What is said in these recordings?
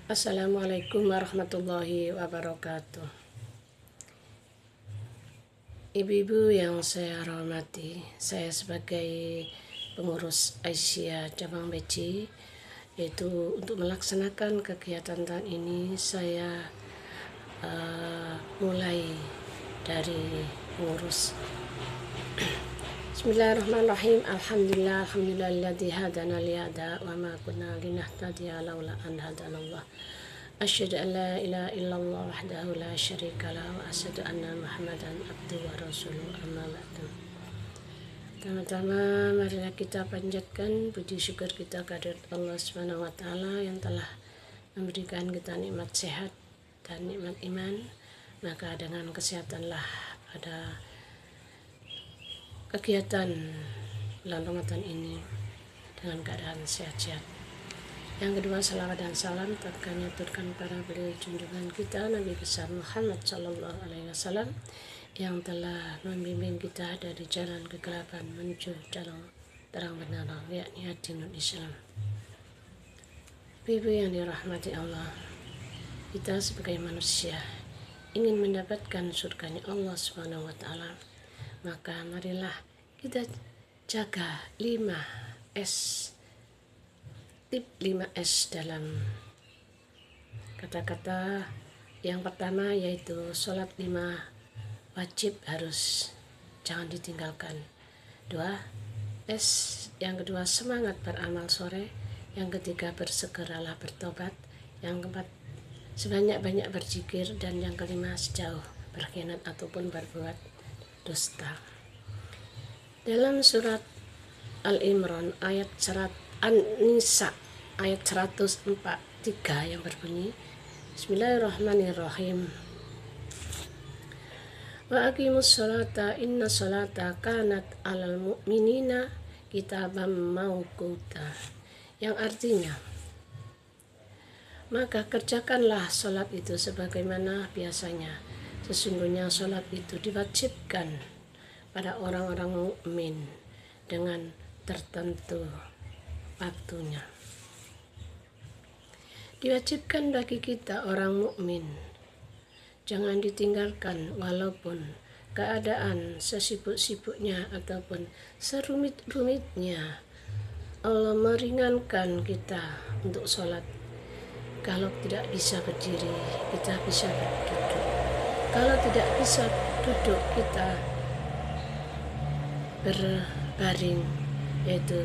Assalamualaikum warahmatullahi wabarakatuh. Ibu-ibu yang saya hormati, saya sebagai pengurus Aisyah Cabang Beci, yaitu untuk melaksanakan kegiatan tahun ini saya mulai dari pengurus. Bismillahirrahmanirrahim. Alhamdulillahilladzi hadana lihada wa ma kunna linahtadiya laula an hadanallah. Asyhadu an la ilaha illallah wahdahu la syarika lahu wa asyhadu anna Muhammadan abduhu wa rasuluhu amma ba'du. Pertama-tama marilah kita panjatkan puji syukur kita kehadirat Allah Subhanahu wa taala yang telah memberikan kita nikmat sehat dan nikmat iman. Maka dengan kesehatanlah pada kegiatan bulan Ramadan ini dengan keadaan sehat-sehat. Yang kedua, salawat dan salam kami aturkan para beliau junjungan kita Nabi besar Muhammad Sallallahu Alaihi Wasallam yang telah membimbing kita dari jalan kegelapan menuju jalan terang benar, yakni dinul Islam. Ibu yang dirahmati Allah, kita sebagai manusia ingin mendapatkan surganya Allah Subhanahu wa taala, maka marilah kita jaga 5S, tip 5S dalam kata-kata. Yang pertama yaitu sholat 5 wajib harus jangan ditinggalkan. 2S, yang kedua semangat beramal sore. Yang ketiga bersegeralah bertobat. Yang keempat sebanyak-banyak berzikir. Dan yang kelima sejauh berkhianat ataupun berbuat dusta. Dalam surat Al-Imran ayat An-Nisa ayat 143 yang berbunyi, Bismillahirrahmanirrahim. Wa aqimus sholata inna sholata kanat alal mu'minina kitaban mauquta, yang artinya maka kerjakanlah sholat itu sebagaimana biasanya, sesungguhnya sholat itu diwajibkan pada orang-orang mukmin dengan tertentu waktunya. Diwajibkan bagi kita orang mukmin, jangan ditinggalkan walaupun keadaan sesibuk-sibuknya ataupun serumit-rumitnya. Allah meringankan kita untuk sholat. Kalau tidak bisa berdiri, kita bisa berduduk. Kalau tidak bisa duduk, kita berbaring, yaitu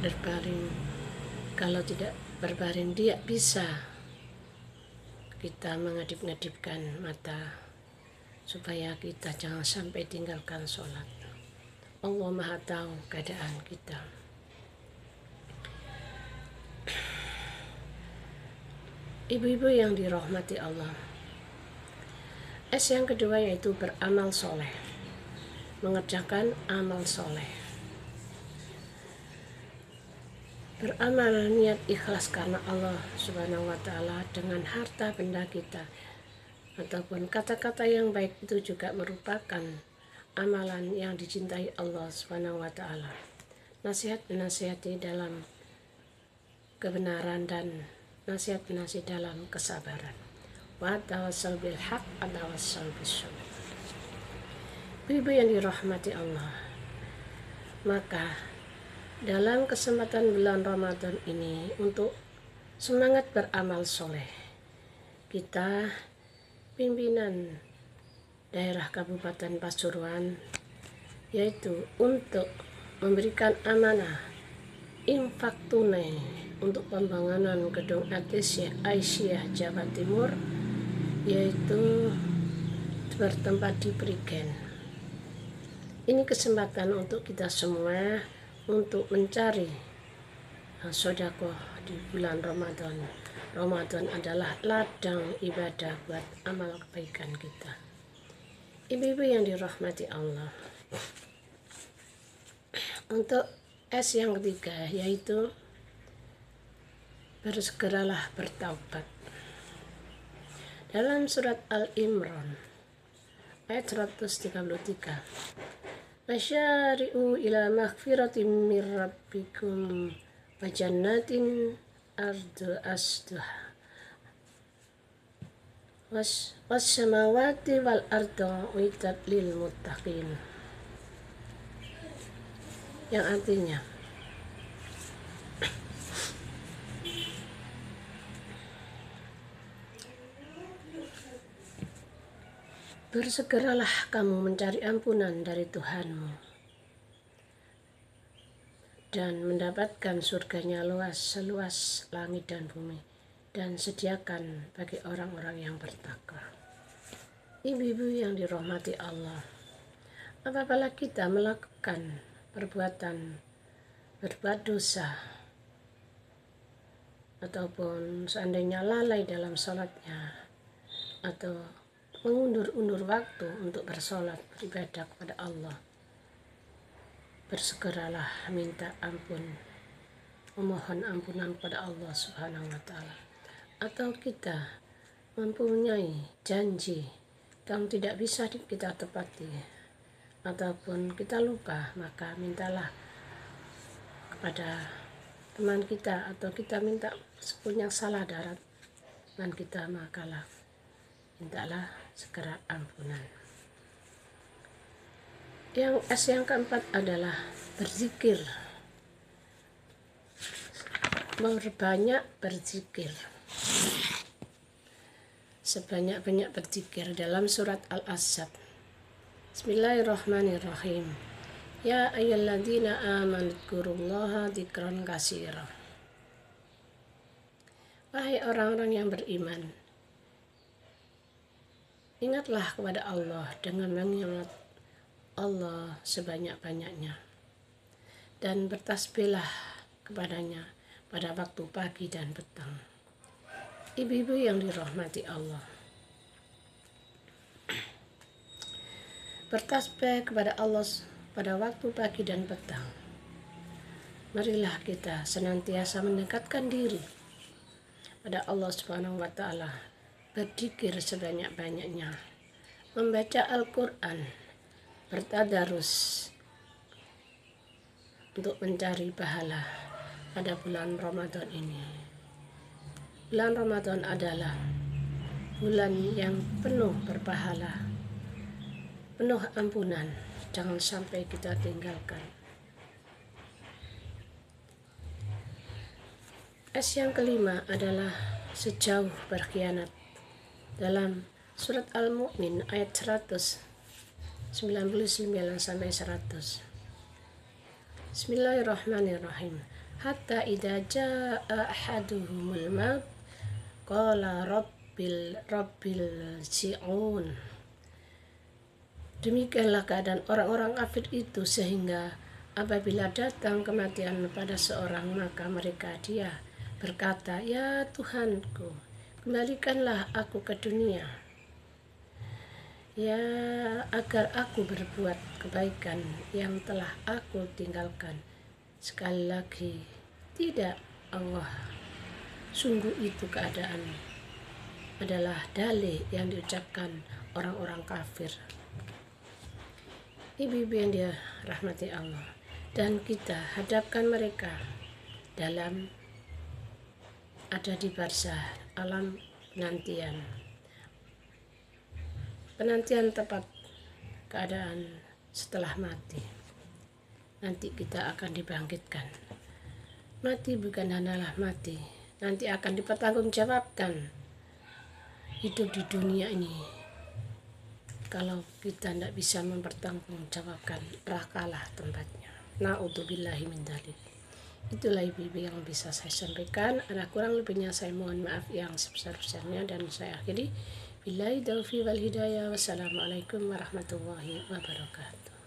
berbaring. Kalau tidak berbaring, dia bisa kita mengedip-ngedipkan mata supaya kita jangan sampai tinggalkan sholat. Allah Maha tahu keadaan kita. Ibu-ibu yang dirahmati Allah, S yang kedua yaitu beramal soleh, mengerjakan amal soleh. Beramal niat ikhlas karena Allah Subhanahu wa taala dengan harta benda kita ataupun kata-kata yang baik itu juga merupakan amalan yang dicintai Allah Subhanahu wa taala. Nasihat menasihati dalam kebenaran dan nasihat menasihati dalam kesabaran. Wa tawassal bil haq wa tawassal bis sabr. Ibu yang dirahmati Allah, maka dalam kesempatan bulan Ramadan ini untuk semangat beramal soleh, kita pimpinan daerah Kabupaten Pasuruan yaitu untuk memberikan amanah infak tunai untuk pembangunan gedung Aisyah Jawa Timur, yaitu bertempat di Prigen. Ini kesempatan untuk kita semua untuk mencari sedekah di bulan Ramadan. Ramadan adalah ladang ibadah buat amal kebaikan kita. Ibu-ibu yang dirahmati Allah, untuk S yang ketiga yaitu bersegeralah bertaubat. Dalam surat Al-Imran ayat 133, Wasyari'u ila maghfiratin mir rabbikum wa jannatin ardu asduha wassamawati wal ardu uiddat lil muttaqin, yang artinya bersegeralah kamu mencari ampunan dari Tuhanmu dan mendapatkan surganya luas seluas langit dan bumi, dan sediakan bagi orang-orang yang bertakwa. Ibu-ibu yang dirahmati Allah, apabila kita melakukan berbuat dosa ataupun seandainya lalai dalam sholatnya atau mengundur-undur waktu untuk bersolat, beribadah kepada Allah, bersegeralah minta ampun, memohon ampunan kepada Allah Subhanahu wa Ta'ala. Atau kita mempunyai janji yang tidak bisa kita tepati, ataupun kita lupa, maka mintalah kepada teman kita, atau kita minta punya salah darat teman kita, makalah mintalah segera ampunan. Yang keempat adalah berzikir, berbanyak berzikir, sebanyak-banyak berzikir. Dalam surat Al-Ahzab, Bismillahirrahmanirrahim, Ya ayyuhalladzina amanu dzkurullaha dzikran katsira. Wahai orang-orang yang beriman, ingatlah kepada Allah dengan mengingat Allah sebanyak-banyaknya, dan bertasbihlah kepadanya pada waktu pagi dan petang. Ibu-ibu yang dirahmati Allah, bertasbih kepada Allah pada waktu pagi dan petang. Marilah kita senantiasa mendekatkan diri pada Allah Subhanahu wa Ta'ala, berzikir sebanyak-banyaknya, membaca Al-Quran, bertadarus untuk mencari pahala pada bulan Ramadan ini. Bulan Ramadan adalah bulan yang penuh berpahala, penuh ampunan. Jangan sampai kita tinggalkan. Yang kelima adalah sejauh berkhianat. Dalam surat Al-Mu'min ayat 199-100. Bismillahirrahmanirrahim. Hatta idza jaa ahaduhumul maut qala rabbil ji'un. Demikianlah keadaan orang-orang kafir itu, sehingga apabila datang kematian pada seorang, maka dia berkata, Ya Tuhanku, kembalikanlah aku ke dunia, ya agar aku berbuat kebaikan yang telah aku tinggalkan. Sekali lagi, tidak Allah. Sungguh itu keadaan adalah dalih yang diucapkan orang-orang kafir. Ibu-ibu yang dirahmati Allah, dan kita hadapkan mereka dalam ada di barzah, alam penantian tepat keadaan setelah mati. Nanti kita akan dibangkitkan. Mati bukan hanyalah mati, nanti akan dipertanggungjawabkan hidup di dunia ini. Kalau kita tidak bisa mempertanggungjawabkan, nerakalah tempatnya. Na'udzubillahi min dzalik. Itulah ibu-ibu yang bisa saya sampaikan. Ada kurang lebihnya saya mohon maaf yang sebesar-besarnya, dan saya akhiri. Billahi taufiq wal hidayah. Wassalamualaikum warahmatullahi wabarakatuh.